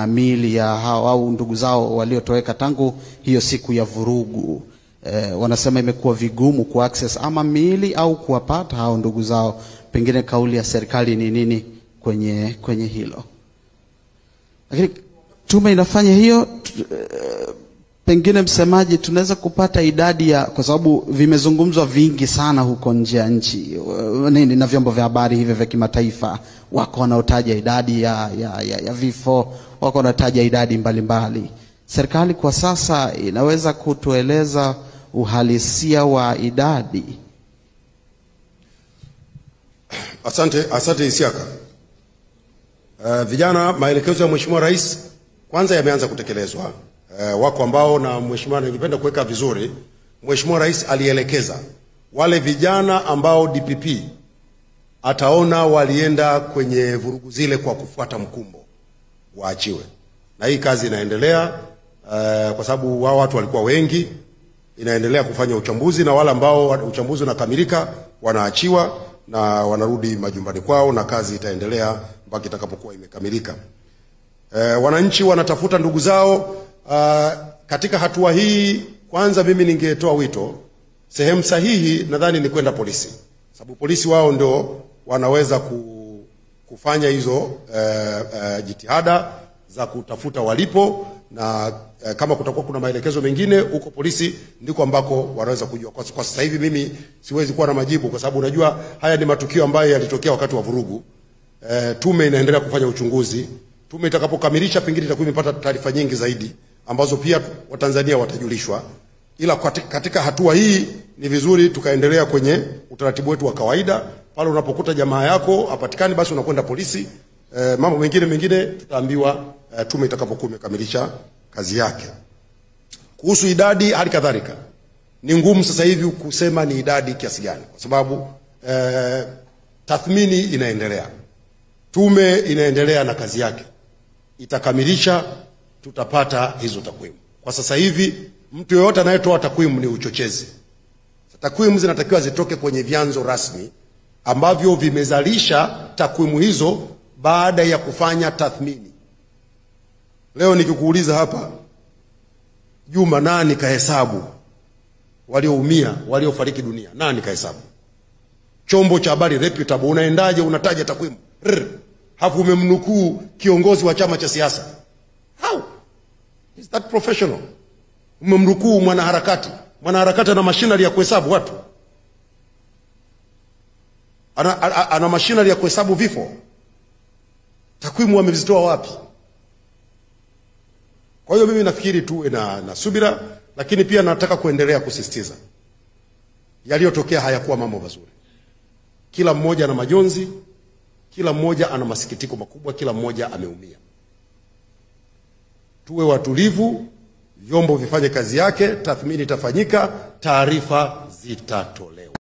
miili ya hao au ndugu zao waliotoweka tangu hiyo siku ya vurugu. Wanasema imekuwa vigumu ku access ama miili au kuwapata hao ndugu zao. Pengine kauli ya serikali ni nini kwenye hilo? Lakini tume inafanya hiyo. Pengine msemaji, tunaweza kupata idadi ya, kwa sababu vimezungumzwa vingi sana huko nje ya nchi na vyombo vya habari hivi vya kimataifa, wako wanaotaja idadi ya vifo, wako wanataja idadi mbalimbali. Serikali kwa sasa inaweza kutueleza uhalisia wa idadi? Asante Isiaka. Vijana, maelekezo ya Mheshimiwa Rais kwanza yameanza kutekelezwa. Wako ambao, na Mheshimiwa, ningependa kuweka vizuri, Mheshimiwa Rais alielekeza wale vijana ambao DPP ataona walienda kwenye vurugu zile kwa kufuata mkumbo waachiwe. Na hii kazi inaendelea kwa sababu wao watu walikuwa wengi. Inaendelea kufanya uchambuzi, na wale ambao uchambuzi unakamilika wanaachiwa na wanarudi majumbani kwao, na kazi itaendelea mpaka itakapokuwa imekamilika. Wananchi wanatafuta ndugu zao. Katika hatua hii, kwanza mimi ningetoa wito, sehemu sahihi nadhani ni kwenda polisi, sababu polisi wao ndio wanaweza kufanya hizo jitihada za kutafuta walipo, na kama kutakuwa kuna maelekezo mengine huko polisi ndiko ambako wanaweza kujua. Kwa sasa hivi mimi siwezi kuwa na majibu, kwa sababu unajua haya ni matukio ambayo yalitokea wakati wa vurugu. Tume inaendelea kufanya uchunguzi. Tume itakapokamilisha pengine itakuwa imepata taarifa nyingi zaidi ambazo pia Watanzania watajulishwa. Ila katika hatua hii ni vizuri tukaendelea kwenye utaratibu wetu wa kawaida. Pale unapokuta jamaa yako hapatikani, basi unakwenda polisi. Mambo mengine tutaambiwa tume itakapokuwa imekamilisha kazi yake. Kuhusu idadi, hali kadhalika ni ngumu sasa hivi kusema ni idadi kiasi gani, kwa sababu tathmini inaendelea. Tume inaendelea na kazi yake, itakamilisha, tutapata hizo takwimu. Kwa sasa hivi mtu yeyote anayetoa takwimu ni uchochezi. Takwimu zinatakiwa zitoke kwenye vyanzo rasmi ambavyo vimezalisha takwimu hizo baada ya kufanya tathmini. Leo nikikuuliza hapa, Juma, nani kahesabu walioumia, waliofariki dunia? Nani kahesabu? Chombo cha habari reputable unaendaje unataja takwimu? Hafu umemnukuu kiongozi wa chama cha siasa. How is that professional? Umemnukuu mwanaharakati ana machinery ya kuhesabu watu, ana machinery ya kuhesabu vifo. Takwimu wamezitoa wapi? Kwa hiyo mimi nafikiri tuwe na subira, lakini pia nataka kuendelea kusisitiza yaliyotokea hayakuwa mambo mazuri. Kila mmoja ana majonzi, kila mmoja ana masikitiko makubwa, kila mmoja ameumia. Tuwe watulivu, vyombo vifanye kazi yake, tathmini itafanyika, taarifa zitatolewa.